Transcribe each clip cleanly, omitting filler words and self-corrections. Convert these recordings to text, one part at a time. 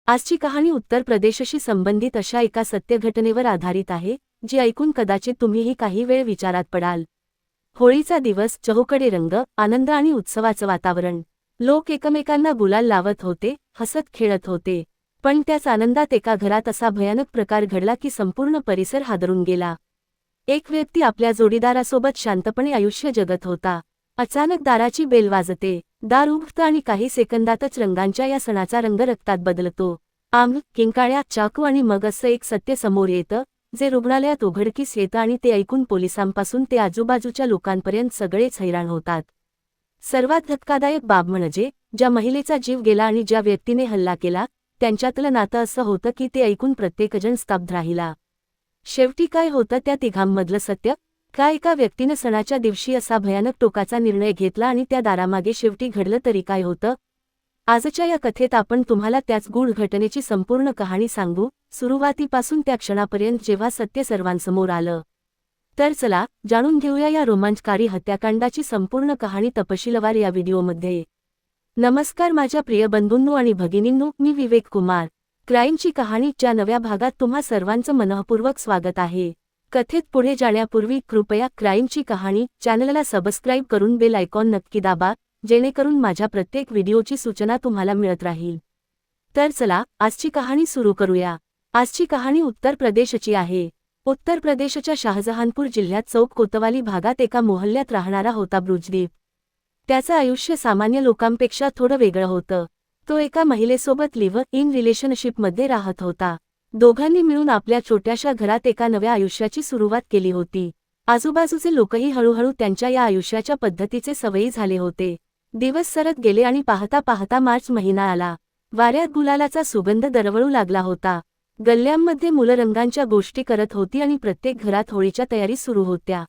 आजची कहाणी उत्तर प्रदेशशी संबंधित अशा एका सत्य घटनेवर आधारित आहे, जी ऐकून कदाचित तुम्हीही काही वेळ विचारात पडाल। होळीचा दिवस, चहूकडे रंग, आनंद आणि उत्सवाचं वातावरण। लोक एकमेकांना गुलाल लावत होते, हसत खेळत होते। पण त्याच आनंदात एका घरात असा भयानक प्रकार घडला की संपूर्ण परिसर हादरून गेला। एक व्यक्ती आपल्या जोडीदारासोबत शांतपणे आयुष्य जगत होता। अचानक दाराची बेल वाजते, दार उघडतं आणि काही सेकंदातच रंगांच्या या सणाचा रंग रक्तात बदलतो। आंब, किंकाळ्या, चाकू आणि मग असं एक सत्य समोर येतं, जे रुग्णालयात उघडकीस येतं आणि ते ऐकून पोलिसांपासून ते आजूबाजूच्या लोकांपर्यंत सगळेच हैराण होतात। सर्वात धक्कादायक बाब म्हणजे, ज्या महिलेचा जीव गेला आणि ज्या व्यक्तीने हल्ला केला, त्यांच्यातलं नातं असं होतं की ते ऐकून प्रत्येकजण स्तब्ध राहिला। शेवटी काय होतं त्या तिघांमधलं सत्य? का एका व्यक्तीनं सणाच्या दिवशी असा भयानक टोकाचा निर्णय घेतला आणि त्या दारामागे शेवटी घडलं तरी काय होतं? आजच्या या कथेत आपण तुम्हाला त्याच गूढ घटनेची संपूर्ण कहाणी सांगू, सुरुवातीपासून त्या क्षणापर्यंत जेव्हा सत्य सर्वांसमोर आलं। तर चला, जाणून घेऊया या रोमांचकारी हत्याकांडाची संपूर्ण कहाणी तपशीलवार या व्हिडिओमध्ये। नमस्कार माझ्या प्रिय बंधूंनो आणि भगिनींनो, मी विवेक कुमार। क्राईमची कहाणीच्या नव्या भागात तुम्हा सर्वांचं मनःपूर्वक स्वागत आहे। कथेत पुढे जाण्यापूर्वी कृपया क्राईमची कहाणी चॅनलला सबस्क्राईब करून बेल आयकॉन नक्की दाबा, जेणेकरून माझ्या प्रत्येक व्हिडिओची सूचना तुम्हाला मिळत राहील। तर चला, आजची कहाणी सुरू करूया। आजची कहाणी उत्तर प्रदेशची आहे। उत्तर प्रदेशच्या शाहजहानपूर जिल्ह्यात चौक कोतवाली भागात एका मोहल्ल्यात राहणारा होता ब्रुजदीप। त्याचं आयुष्य सामान्य लोकांपेक्षा थोडं वेगळं होतं। तो एका महिलेसोबत लिव्ह इन रिलेशनशिपमध्ये राहत होता। दोघांनी मिळून आपल्या छोट्याशा घरात एका नव्या आयुष्याची सुरुवात केली होती। आजूबाजूचे लोकही हळूहळू त्यांच्या या आयुष्याच्या पद्धतीचे सवयी झाले होते। दिवस सरत गेले आणि पाहता पाहता मार्च महिना आला। वाऱ्यात गुलालाचा सुगंध दरवळू लागला होता। गल्ल्यांमध्ये मुलं रंगांच्या गोष्टी करत होती आणि प्रत्येक घरात होळीच्या तयारी सुरू होत्या।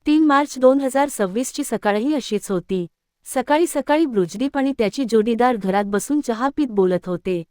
3 मार्च 2026 ची सकाळही अशीच होती। सकाळी सकाळी ब्रुजदीप आणि त्याची जोडीदार घरात बसून चहा पीत बोलत होते।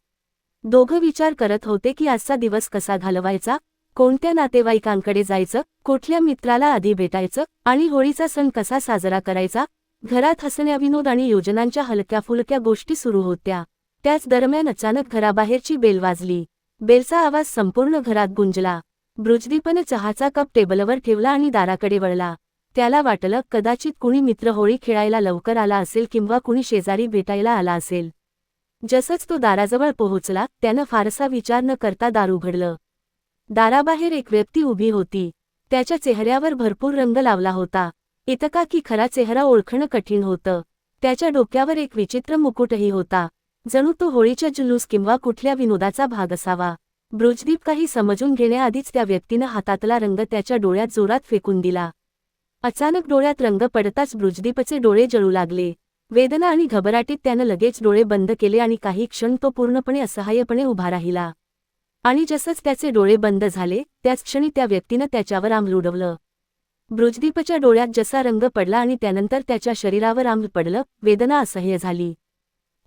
दोघं विचार करत होते की आजचा दिवस कसा घालवायचा, कोणत्या नातेवाईकांकडे जायचं, कुठल्या मित्राला आधी भेटायचं आणि होळीचा सण कसा साजरा करायचा। घरात हसण्या, विनोद आणि योजनांच्या हलक्या फुलक्या गोष्टी सुरू होत्या। त्याच दरम्यान अचानक घराबाहेरची बेल वाजली। बेलचा आवाज संपूर्ण घरात गुंजला। ब्रुजदीपने चहाचा कप टेबलवर ठेवला आणि दाराकडे वळला। त्याला वाटलं, कदाचित कुणी मित्र होळी खेळायला लवकर आला असेल किंवा कुणी शेजारी भेटायला आला असेल। जसंच तो दाराजवळ पोहोचला, त्यानं फारसा विचार न करता दार उघडलं। दाराबाहेर एक व्यक्ती उभी होती। त्याच्या चेहऱ्यावर भरपूर रंग लावला होता, इतका की खरा चेहरा ओळखणं कठीण होतं। त्याच्या डोक्यावर एक विचित्र मुकुटही होता, जणू तो होळीच्या जुलूस किंवा कुठल्या विनोदाचा भाग असावा। ब्रुजदीप काही समजून घेण्याआधीच त्या व्यक्तीनं हातातला रंग त्याच्या डोळ्यात जोरात फेकून दिला। अचानक डोळ्यात रंग पडताच ब्रुजदीपचे डोळे जळू लागले। वेदना आणि घबराटीत त्यानं लगेच डोळे बंद केले आणि काही क्षण तो पूर्णपणे असहाय्यपणे उभा राहिला। आणि जसंच त्याचे डोळे बंद झाले, त्याच क्षणी त्या व्यक्तीनं त्याच्यावर आंब उडवलं। ब्रुजदीपच्या डोळ्यात जसा रंग पडला आणि त्यानंतर त्याच्या शरीरावर आंब पडलं, वेदना असह्य झाली।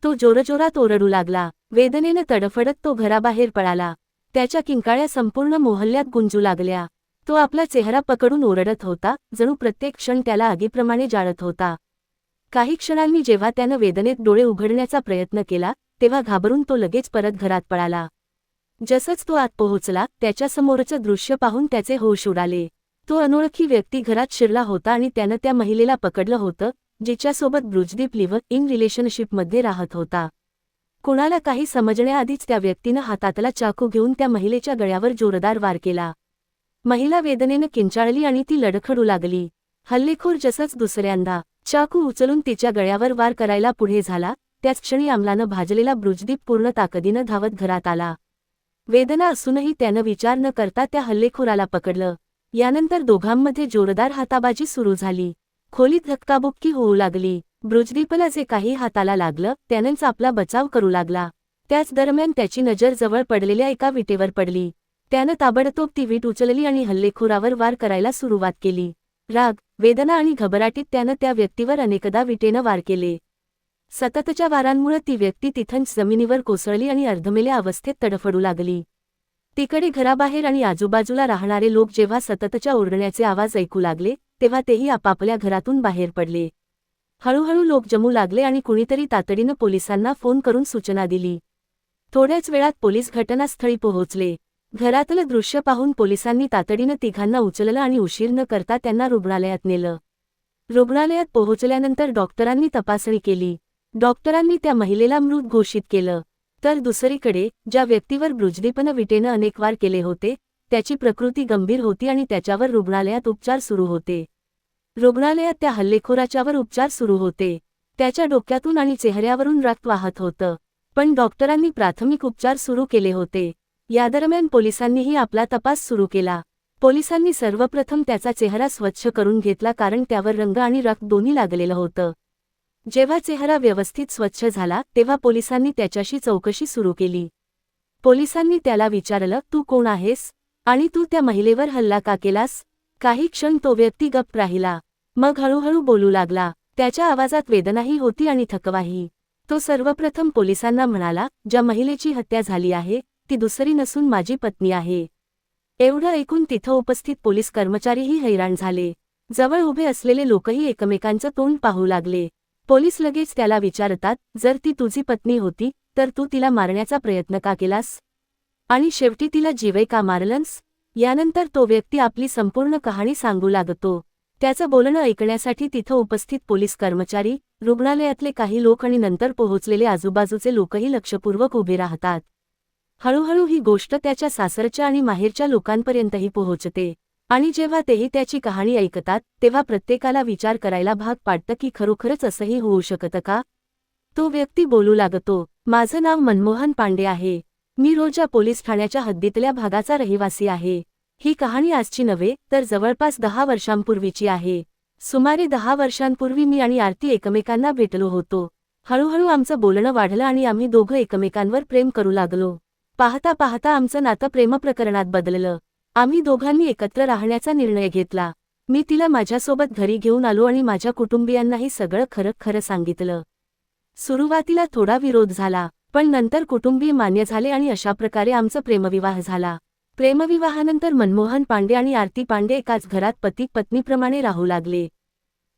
तो जोरजोरात ओरडू लागला। वेदनेनं तडफडत तो घराबाहेर पळाला। त्याच्या किंकाळ्या संपूर्ण मोहल्ल्यात गुंजू लागल्या। तो आपला चेहरा पकडून ओरडत होता, जणू प्रत्येक क्षण त्याला आगीप्रमाणे जाळत होता। काही क्षणांनी जेव्हा त्यानं वेदनेत डोळे उघडण्याचा प्रयत्न केला, तेव्हा घाबरून तो लगेच परत घरात पळाला। जसंच तो आत पोहोचला, त्याच्यासमोरचं दृश्य पाहून त्याचे होश उडाले। तो अनोळखी व्यक्ती घरात शिरला होता आणि त्यानं त्या महिलेला पकडलं होतं, जिच्यासोबत ब्रुजदीप लिव्ह इन रिलेशनशिपमध्ये राहत होता। कुणाला काही समजण्याआधीच त्या व्यक्तीनं हातातला चाकू घेऊन त्या महिलेच्या गळ्यावर जोरदार वार केला। महिला वेदनेनं किंचाळली आणि ती लडखडू लागली। हल्लेखोर जसंच दुसऱ्यांदा चाकू उचलून तिच्या गळ्यावर वार करायला पुढे झाला, त्याच क्षणी अंमलानं भाजलेला ब्रुजदीप पूर्ण ताकदीनं धावत घरात आला। वेदना असूनही त्यानं विचार न करता त्या हल्लेखोराला पकडलं। यानंतर दोघांमध्ये जोरदार हाताबाजी सुरू झाली। खोलीत धक्काबुक्की होऊ लागली। ब्रुजदीपला जे काही हाताला लागलं, त्यानंच आपला बचाव करू लागला। त्याच दरम्यान त्याची नजर जवळ पडलेल्या एका विटेवर पडली। त्यानं ताबडतोब ती वीट उचलली आणि हल्लेखोरावर वार करायला सुरुवात केली। राग, वेदना आणि घबराटीत त्यानं त्या व्यक्तीवर अनेकदा विटेनं वार केले। सततच्या वारांमुळे ती व्यक्ती तिथंच जमिनीवर कोसळली आणि अर्धमेल्या अवस्थेत तडफडू लागली। तिकडे घराबाहेर आणि आजूबाजूला राहणारे लोक जेव्हा सततच्या ओरडण्याचे आवाज ऐकू लागले, तेव्हा तेही आपापल्या घरातून बाहेर पडले। हळूहळू लोक जमू लागले आणि कुणीतरी तातडीनं पोलिसांना फोन करून सूचना दिली। थोड्याच वेळात पोलीस घटनास्थळी पोहोचले. घरातलं दृश्य पाहून पोलिसांनी तातडीनं तिघांना उचललं आणि उशीर न करता त्यांना रुग्णालयात नेलं. रुग्णालयात पोहोचल्यानंतर डॉक्टरांनी तपासणी केली. डॉक्टरांनी त्या महिलेला मृत घोषित केलं. तर दुसरीकडे ज्या व्यक्तीवर ब्रुजदीपनं विटेनं अनेक वार केले होते त्याची प्रकृती गंभीर होती आणि त्याच्यावर रुग्णालयात उपचार सुरू होते. रुग्णालयात त्या हल्लेखोराच्यावर उपचार सुरू होते. त्याच्या डोक्यातून आणि चेहऱ्यावरून रक्त वाहत होतं. पण डॉक्टरांनी प्राथमिक उपचार सुरू केले होते. यादरम्यान पोलिसांनीही आपला तपास सुरू केला. पोलिसांनी सर्वप्रथम त्याचा चेहरा स्वच्छ करून घेतला कारण त्यावर रंग आणि रक्त दोन्ही लागलेलं होतं. जेव्हा चेहरा व्यवस्थित स्वच्छ झाला तेव्हा पोलिसांनी त्याच्याशी चौकशी सुरू केली. पोलिसांनी त्याला विचारलं, तू कोण आहेस आणि तू त्या महिलेवर हल्ला का केलास? काही क्षण तो व्यक्ती गप्प राहिला. मग हळूहळू बोलू लागला. त्याच्या आवाजात वेदनाही होती आणि थकवाही. तो सर्वप्रथम पोलिसांना म्हणाला, ज्या महिलेची हत्या झाली आहे ती दुसरी नसून माझी पत्नी आहे. एवढं ऐकून तिथं उपस्थित पोलीस कर्मचारीही हैराण झाले. जवळ उभे असलेले लोकही एकमेकांचं तोंड पाहू लागले. पोलीस लगेच त्याला विचारतात, जर ती तुझी पत्नी होती तर तू तिला मारण्याचा प्रयत्न का केलास आणि शेवटी तिला जीवे का मारलंस? यानंतर तो व्यक्ती आपली संपूर्ण कहाणी सांगू लागतो. त्याचं बोलणं ऐकण्यासाठी तिथं उपस्थित पोलीस कर्मचारी, रुग्णालयातले काही लोक आणि नंतर पोहोचलेले आजूबाजूचे लोकही लक्षपूर्वक उभे राहतात. हळूहळू ही गोष्ट त्याच्या सासरच्या आणि माहेरच्या लोकांपर्यंतही पोहोचते आणि जेव्हा तेही त्याची कहाणी ऐकतात तेव्हा प्रत्येकाला विचार करायला भाग पाडतं की खरोखरच असंही होऊ शकतं का? तो व्यक्ती बोलू लागतो, माझं नाव मनमोहन पांडे आहे. मी रोजा पोलीस ठाण्याच्या हद्दीतल्या भागाचा रहिवासी आहे. ही कहाणी आजची नव्हे तर जवळपास 10 वर्षांपूर्वीची आहे. सुमारे 10 वर्षांपूर्वी मी आणि आरती एकमेकांना भेटलो होतो. हळूहळू आमचं बोलणं वाढलं आणि आम्ही दोघं एकमेकांवर प्रेम करू लागलो. पाहता पाहता आमचं नातं प्रेमप्रकरणात बदललं. आम्ही दोघांनी एकत्र राहण्याचा निर्णय घेतला. मी तिला माझ्यासोबत घरी घेऊन आलो आणि माझ्या कुटुंबियांनाही सगळं खरं सांगितलं. सुरुवातीला थोडा विरोध झाला, पण नंतर कुटुंबीय मान्य झाले आणि अशा प्रकारे आमचा प्रेमविवाह झाला. प्रेमविवाहानंतर मनमोहन पांडे आणि आरती पांडे एकाच घरात पती पत्नीप्रमाणे राहू लागले.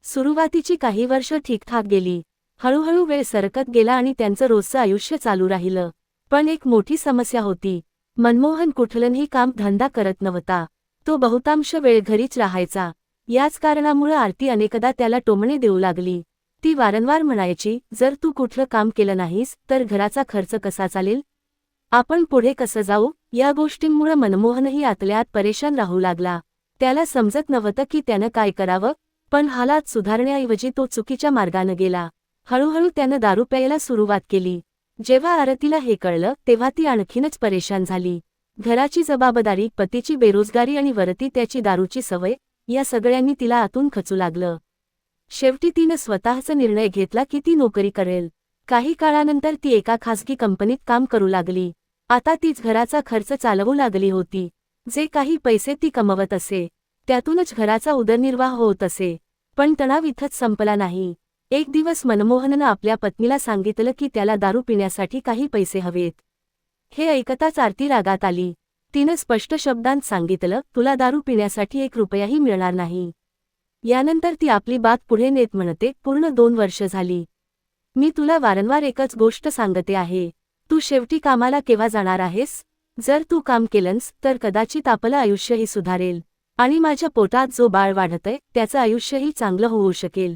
सुरुवातीची काही वर्ष ठीकठाक गेली. हळूहळू वेळ सरकत गेला आणि त्यांचं रोजचं आयुष्य चालू राहिलं. पण एक मोठी समस्या होती. मनमोहन कुठलंही काम धंदा करत नव्हता. तो बहुतांश वेळ घरीच राहायचा. याच कारणामुळे आरती अनेकदा त्याला टोमणे देऊ लागली. ती वारंवार म्हणायची, जर तू कुठलं काम केलं नाहीस तर घराचा खर्च कसा चालेल? आपण पुढे कसं जाऊ? या गोष्टींमुळे मनमोहनही आतल्याआत परेशान राहू लागला. त्याला समजत नव्हतं की त्यानं काय करावं, पण हालात सुधारण्याऐवजी तो चुकीच्या मार्गानं गेला. हळूहळू त्यानं दारू प्यायला सुरुवात केली. जेव्हा आरतीला हे कळलं तेव्हा ती आणखीनच परेशान झाली. घराची जबाबदारी, पतीची बेरोजगारी आणि वरती त्याची दारूची सवय, या सगळ्यांनी तिला आतून खचू लागलं. शेवटी तिनं स्वतःचा निर्णय घेतला की ती नोकरी करेल. काही काळानंतर ती एका खासगी कंपनीत काम करू लागली. आता तीच घराचा खर्च चालवू लागली होती. जे काही पैसे ती कमवत असे त्यातूनच घराचा उदरनिर्वाह होत असे. पण तणाव इथंच संपला नाही. एक दिवस मनमोहननं आपल्या पत्नीला सांगितलं की त्याला दारू पिण्यासाठी काही पैसे हवेत. हे ऐकताच आरती रागात आली. तिनं स्पष्ट शब्दांत सांगितलं, तुला दारू पिण्यासाठी 1 रुपयाही मिळणार नाही. यानंतर ती आपली बात पुढे नेत म्हणते, पूर्ण 2 वर्ष झाली. मी तुला वारंवार एकच गोष्ट सांगते आहे. तू शेवटी कामाला केव्हा जाणार आहेस? जर तू काम केलंस तर कदाचित आपलं आयुष्यही सुधारेल आणि माझ्या पोटात जो बाळ वाढतंय त्याचं आयुष्यही चांगलं होऊ शकेल.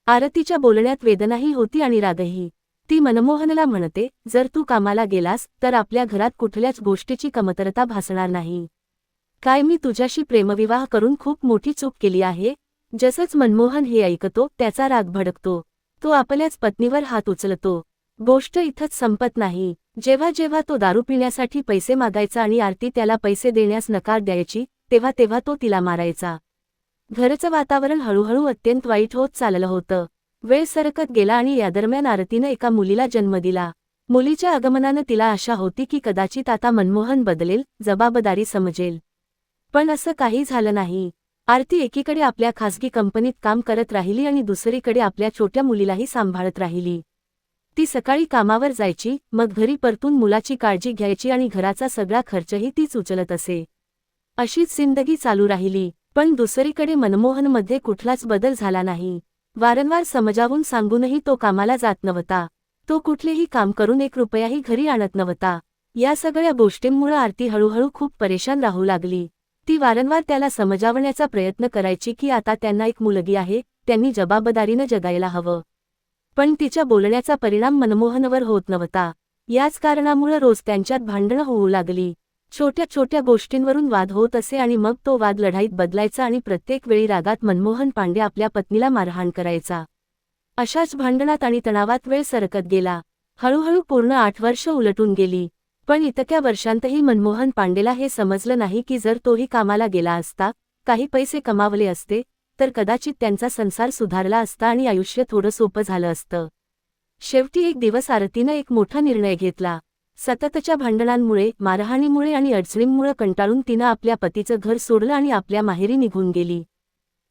आरतीच्या बोलण्यात वेदनाही होती आणि रागही. ती मनमोहनला म्हणते, जर तू कामाला गेलास तर आपल्या घरात कुठल्याच गोष्टीची कमतरता भासणार नाही. काय मी तुझ्याशी प्रेमविवाह करून खूप मोठी चूक केली आहे? जसंच मनमोहन हे ऐकतो त्याचा राग भडकतो. तो आपल्याच पत्नीवर हात उचलतो. गोष्ट इथंच संपत नाही. जेव्हा जेव्हा तो दारू पिण्यासाठी पैसे मागायचा आणि आरती त्याला पैसे देण्यास नकार द्यायची तेव्हा तेव्हा तो तिला मारायचा. घरचं वातावरण हळूहळू अत्यंत वाईट होत चाललं होतं. वेळ सरकत गेला आणि यादरम्यान आरतीनं एका मुलीला जन्म दिला. मुलीच्या आगमनानं तिला आशा होती की कदाचित आता मनमोहन बदलेल, जबाबदारी समजेल. पण असं काही झालं नाही. आरती एकीकडे आपल्या खासगी कंपनीत काम करत राहिली आणि दुसरीकडे आपल्या छोट्या मुलीलाही सांभाळत राहिली. ती सकाळी कामावर जायची, मग घरी परतून मुलाची काळजी घ्यायची आणि घराचा सगळा खर्चही तीच उचलत असे. अशीच जिंदगी चालू राहिली. पण दुसरीकडे मनमोहनमध्ये कुठलाच बदल झाला नाही. वारंवार समजावून सांगूनही तो कामाला जात नव्हता. तो कुठलेही काम करून 1 रुपयाही घरी आणत नव्हता. या सगळ्या गोष्टींमुळे आरती हळूहळू खूप परेशान राहू लागली. ती वारंवार त्याला समजावण्याचा प्रयत्न करायची की आता त्यांना एक मुलगी आहे, त्यांनी जबाबदारीनं जगायला हवं. पण तिच्या बोलण्याचा परिणाम मनमोहनवर होत नव्हता. याच कारणामुळे रोज त्यांच्यात भांडणं होऊ लागली. छोट्या छोट्या गोष्टींवरून वाद होत असे आणि मग तो वाद लढाईत बदलायचा आणि प्रत्येक वेळी रागात मनमोहन पांडे आपल्या पत्नीला मारहाण करायचा. अशाच भांडणात आणि तणावात वेळ सरकत गेला. हळूहळू पूर्ण 8 वर्ष उलटून गेली. पण इतक्या वर्षांतही मनमोहन पांडेला हे समजलं नाही की जर तोही कामाला गेला असता, काही पैसे कमावले असते, तर कदाचित त्यांचा संसार सुधारला असता आणि आयुष्य थोडं सोपं झालं असतं. शेवटी एक दिवस आरतीनं एक मोठा निर्णय घेतला. सततच्या भांडणांमुळे, मारहाणीमुळे आणि अडचणींमुळे कंटाळून तिनं आपल्या पतीचं घर सोडलं आणि आपल्या माहेरी निघून गेली.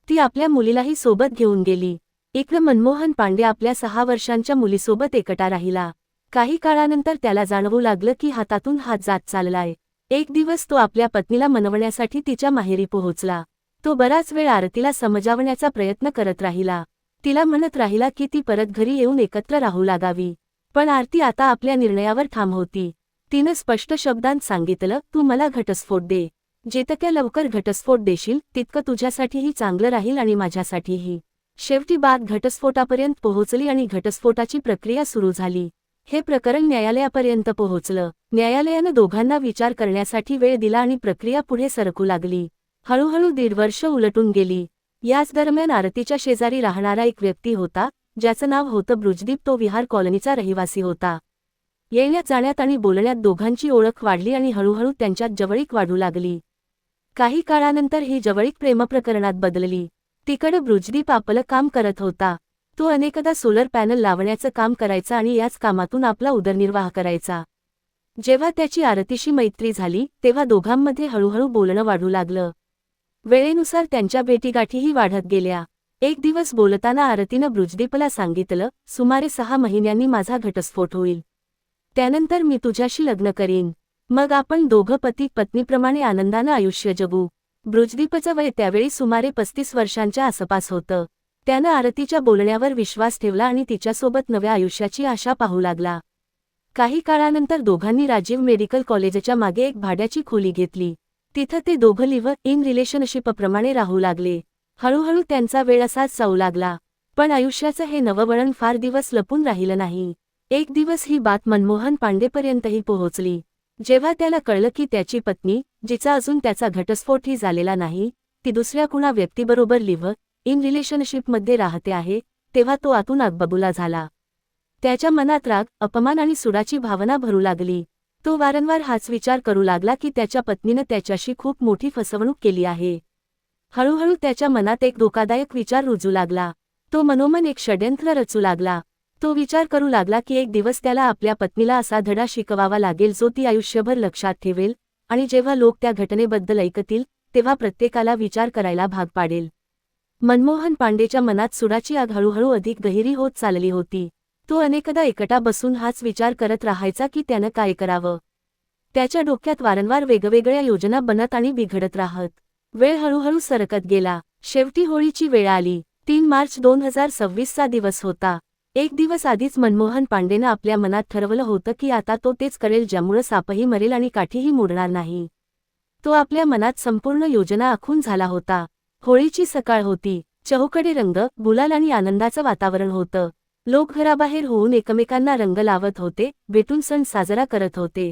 ती आपल्या मुलीलाही सोबत घेऊन गेली. इकडं मनमोहन पांडे आपल्या 6 वर्षांच्या मुलीसोबत एकटा राहिला. काही काळानंतर त्याला जाणवू लागलं की हातातून हात जात चाललाय. एक दिवस तो आपल्या पत्नीला मनवण्यासाठी तिच्या माहेरी पोहोचला. तो बराच वेळ आरतीला समजावण्याचा प्रयत्न करत राहिला. तिला म्हणत राहिला की ती परत घरी येऊन एकत्र राहू लागावी. पण आरती आता आपल्या निर्णयावर ठाम होती. तिनं स्पष्ट शब्दांत सांगितलं, तू मला घटस्फोट दे. जितक्या लवकर घटस्फोट देशील तितकं तुझ्यासाठीही चांगलं राहील आणि माझ्यासाठीही. शेवटी बात घटस्फोटापर्यंत पोहोचली आणि घटस्फोटाची प्रक्रिया सुरू झाली. हे प्रकरण न्यायालयापर्यंत पोहोचलं. न्यायालयानं दोघांना विचार करण्यासाठी वेळ दिला आणि प्रक्रिया पुढे सरकू लागली. हळूहळू 1.5 वर्ष उलटून गेली. याच दरम्यान आरतीच्या शेजारी राहणारा एक व्यक्ती होता, ज्याचं नाव होतं बृजदीप. तो विहार कॉलनीचा रहिवासी होता. येण्यात जाण्यात आणि बोलण्यात दोघांची ओळख वाढली आणि हळूहळू त्यांच्यात जवळीक वाढू लागली. काही काळानंतर ही जवळीक प्रेमप्रकरणात बदलली. तिकडं बृजदीप आपलं काम करत होता. तो अनेकदा सोलर पॅनल लावण्याचं काम करायचा आणि याच कामातून आपला उदरनिर्वाह करायचा. जेव्हा त्याची आरतीशी मैत्री झाली, तेव्हा दोघांमध्ये हळूहळू बोलणं वाढू लागलं. वेळेनुसार त्यांच्या भेटीगाठीही वाढत गेल्या. एक दिवस बोलताना आरतीनं बृजदीपला सांगितलं, सुमारे 6 महिन्यांनी माझा घटस्फोट होईल. त्यानंतर मी तुझ्याशी लग्न करीन. मग आपण दोघं पती पत्नीप्रमाणे आनंदानं आयुष्य जगू. बृजदीपचं वय त्यावेळी सुमारे 35 वर्षांच्या आसपास होतं. त्यानं आरतीच्या बोलण्यावर विश्वास ठेवला आणि तिच्यासोबत नव्या आयुष्याची आशा पाहू लागला. काही काळानंतर दोघांनी राजीव मेडिकल कॉलेजच्या मागे एक भाड्याची खोली घेतली. तिथं ते दोघं लिव्ह इन रिलेशनशिपप्रमाणे राहू लागले. हळूहळू त्यांचा वेळ असाच जाऊ लागला. पण आयुष्याचं हे नवं वळण फार दिवस लपून राहिलं नाही. एक दिवस ही बात मनमोहन पांडेपर्यंतही पोहोचली. जेव्हा त्याला कळलं की त्याची पत्नी, जिचा अजून त्याचा घटस्फोटही झालेला नाही, ती दुसऱ्या कुणा व्यक्तीबरोबर लिव्ह इन रिलेशनशिपमध्ये राहते आहे, तेव्हा तो आतून आगबबुला झाला. त्याच्या मनात राग, अपमान आणि सुडाची भावना भरू लागली. तो वारंवार हाच विचार करू लागला की त्याच्या पत्नीनं त्याच्याशी खूप मोठी फसवणूक केली आहे. हळूहळू त्याच्या मनात एक धोकादायक विचार रुजू लागला. तो मनोमन एक षड्यंत्र रचू लागला. तो विचार करू लागला की एक दिवस त्याला आपल्या पत्नीला असा धडा शिकवावा लागेल जो ती आयुष्यभर लक्षात ठेवेल, आणि जेव्हा लोक त्या घटनेबद्दल ऐकतील, तेव्हा प्रत्येकाला विचार करायला भाग पाडेल. मनमोहन पांडेच्या मनात सुडाची आग हळूहळू अधिक गहिरी होत चालली होती. तो अनेकदा एकटा बसून हाच विचार करत राहायचा की त्यानं काय करावं. त्याच्या डोक्यात वारंवार वेगवेगळ्या योजना बनत आणि बिघडत राहत. वेळ हळूहळू सरकत गेला. शेवटी होळीची वेळ आली. 3 मार्च 2026चा दिवस होता. एक दिवस आधीच मनमोहन पांडेनं आपल्या मनात ठरवलं होतं की आता तो तेच करेल ज्यामुळं सापही मरेल आणि काठीही मोडणार नाही. तो आपल्या मनात संपूर्ण योजना आखून झाला होता. होळीची सकाळ होती. चहूकडे रंग, गुलाल आणि आनंदाचं वातावरण होतं. लोक घराबाहेर होऊन एकमेकांना रंग लावत होते, भेटून सण साजरा करत होते.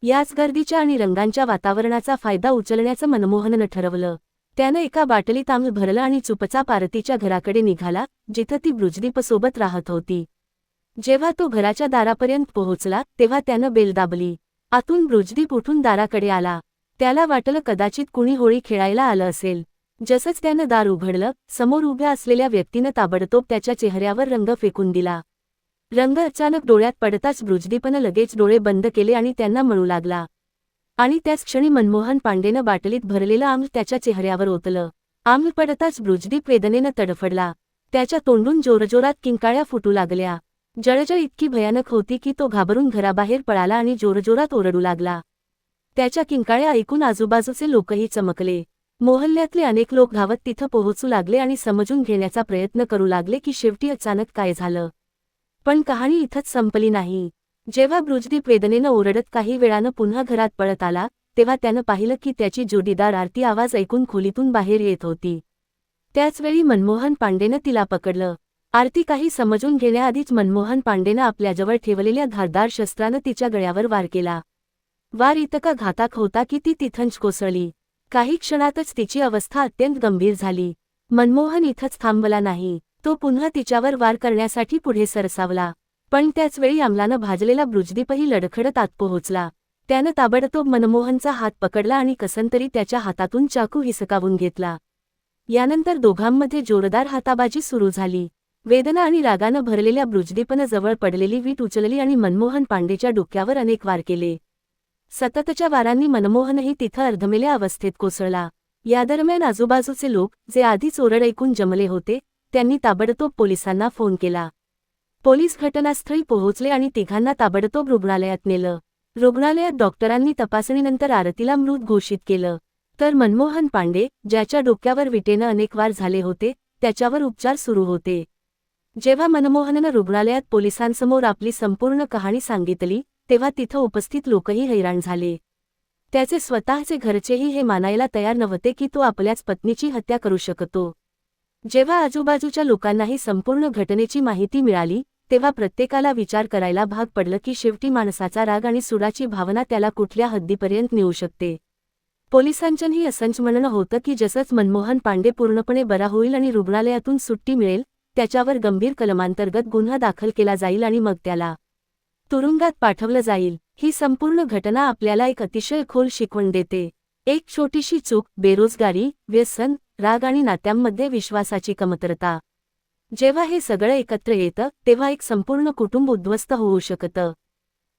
याच गर्दीच्या आणि रंगांच्या वातावरणाचा फायदा उचलण्याचं मनमोहननं ठरवलं. त्यानं एका बाटलीत आंबल भरलं आणि चुपचाप आरतीच्या घराकडे निघाला, जिथं ती बृजदीपसोबत राहत होती. जेव्हा तो घराच्या दारापर्यंत पोहोचला, तेव्हा त्यानं बेल दाबली. आतून बृजदीप उठून दाराकडे आला. त्याला वाटलं कदाचित कुणी होळी खेळायला आलं असेल. जसंच त्यानं दार उघडलं, समोर उभ्या असलेल्या व्यक्तीनं ताबडतोब त्याच्या चेहऱ्यावर रंग फेकून दिला. रंग अचानक डोळ्यात पडताच बृजदीपनं लगेच डोळे बंद केले आणि त्यांना मळू लागला. आणि त्याच क्षणी मनमोहन पांडेनं बाटलीत भरलेलं आंबल त्याच्या चेहऱ्यावर ओतलं. आंबल पडताच बृजदीप वेदनेनं तडफडला. त्याच्या तोंडून जोरजोरात किंकाळ्या फुटू लागल्या. जळजळ इतकी भयानक होती की तो घाबरून घराबाहेर पळाला आणि जोरजोरात ओरडू लागला. त्याच्या किंकाळ्या ऐकून आजूबाजूचे लोकही चमकले. मोहल्ल्यातले अनेक लोक धावत तिथं पोहोचू लागले आणि समजून घेण्याचा प्रयत्न करू लागले की शेवटी अचानक काय झालं. पण कहाणी इथंच संपली नाही. जेव्हा बृजदीप वेदनेनं ओरडत काही वेळानं पुन्हा घरात पळत आला, तेव्हा त्यानं पाहिलं की त्याची जोडीदार आरती आवाज ऐकून खोलीतून बाहेर येत होती. त्याचवेळी मनमोहन पांडेनं तिला पकडलं. आरती काही समजून घेण्याआधीच मनमोहन पांडेनं आपल्याजवळ ठेवलेल्या धारदार शस्त्रानं तिच्या गळ्यावर वार केला. वार इतका घातक होता की ती तिथंच कोसळली. काही क्षणातच तिची अवस्था अत्यंत गंभीर झाली. मनमोहन इथंच थांबला नाही. तो पुन्हा तिच्यावर वार करण्यासाठी पुढे सरसावला. पण त्याचवेळी अंमलानं भाजलेला बृजदीपही लडखडत आत पोहोचला. त्यानं ताबडतोब मनमोहनचा हात पकडला आणि कसंतरी त्याच्या हातातून चाकू हिसकावून घेतला. यानंतर दोघांमध्ये जोरदार हाताबाजी सुरू झाली. वेदना आणि रागानं भरलेल्या बृजदीपनं जवळ पडलेली वीट उचलली आणि मनमोहन पांडेच्या डोक्यावर अनेक वार केले. सततच्या वारांनी मनमोहनही तिथं अर्धमेल्या अवस्थेत कोसळला. यादरम्यान आजूबाजूचे लोक, जे आधीच ओरड ऐकून जमले होते, त्यांनी ताबडतोब पोलिसांना फोन केला. पोलीस घटनास्थळी पोहोचले आणि तिघांना ताबडतोब रुग्णालयात नेलं. रुग्णालयात डॉक्टरांनी तपासणीनंतर आरतीला मृत घोषित केलं. तर मनमोहन पांडे, ज्याच्या डोक्यावर विटेनं अनेक वार झाले होते, त्याच्यावर उपचार सुरू होते. जेव्हा मनमोहननं रुग्णालयात पोलिसांसमोर आपली संपूर्ण कहाणी सांगितली, तेव्हा तिथं उपस्थित लोकही हैराण झाले. त्याचे स्वतःचे घरचेही हे मानायला तयार नव्हते की तो आपल्याच पत्नीची हत्या करू शकतो. जेव्हा आजूबाजूच्या लोकांनाही संपूर्ण घटनेची माहिती मिळाली, तेव्हा प्रत्येकाला विचार करायला भाग पडलं की शेवटी माणसाचा राग आणि सुडाची भावना त्याला कुठल्या हद्दीपर्यंत नेऊ शकते. पोलिसांचंही असंच म्हणणं होतं की जसंच मनमोहन पांडे पूर्णपणे बरा होईल आणि रुग्णालयातून सुट्टी मिळेल, त्याच्यावर गंभीर कलमांतर्गत गुन्हा दाखल केला जाईल आणि मग त्याला तुरुंगात पाठवलं जाईल. ही संपूर्ण घटना आपल्याला एक अतिशय खोल शिकवण देते. एक छोटीशी चूक, बेरोजगारी, व्यसन, राग आणि नात्यांमध्ये विश्वासाची कमतरता. जेव्हा हे सगळं एकत्र येतं, तेव्हा एक संपूर्ण कुटुंब उद्ध्वस्त होऊ शकतं.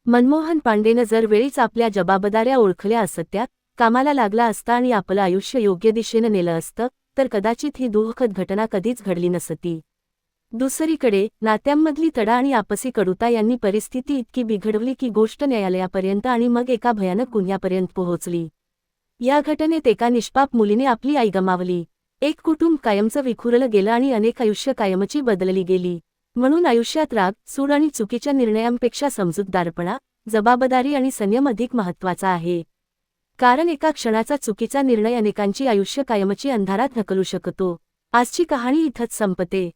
मनमोहन पांडेनं जर वेळीच आपल्या जबाबदाऱ्या ओळखल्या असत्या, कामाला लागला असता आणि आपलं आयुष्य योग्य दिशेनं नेलं असतं, तर कदाचित ही दुःखद घटना कधीच घडली नसती. दुसरीकडे, नात्यांमधली तडा आणि आपसी कडुता यांनी परिस्थिती इतकी बिघडवली की गोष्ट न्यायालयापर्यंत आणि मग एका भयानक गुन्ह्यापर्यंत पोहोचली. या घटनेत एका निष्पाप मुलीने आपली आई गमावली. एक कुटुंब कायमचं विखुरलं गेलं आणि अनेक आयुष्य कायमची बदलली गेली. म्हणून आयुष्यात राग, सूड आणि चुकीच्या निर्णयांपेक्षा समजूतदारपणा, जबाबदारी आणि संयम अधिक महत्त्वाचा आहे. कारण एका क्षणाचा चुकीचा निर्णय अनेकांची आयुष्य कायमची अंधारात ढकलू शकतो. आजची कहाणी इथंच संपते.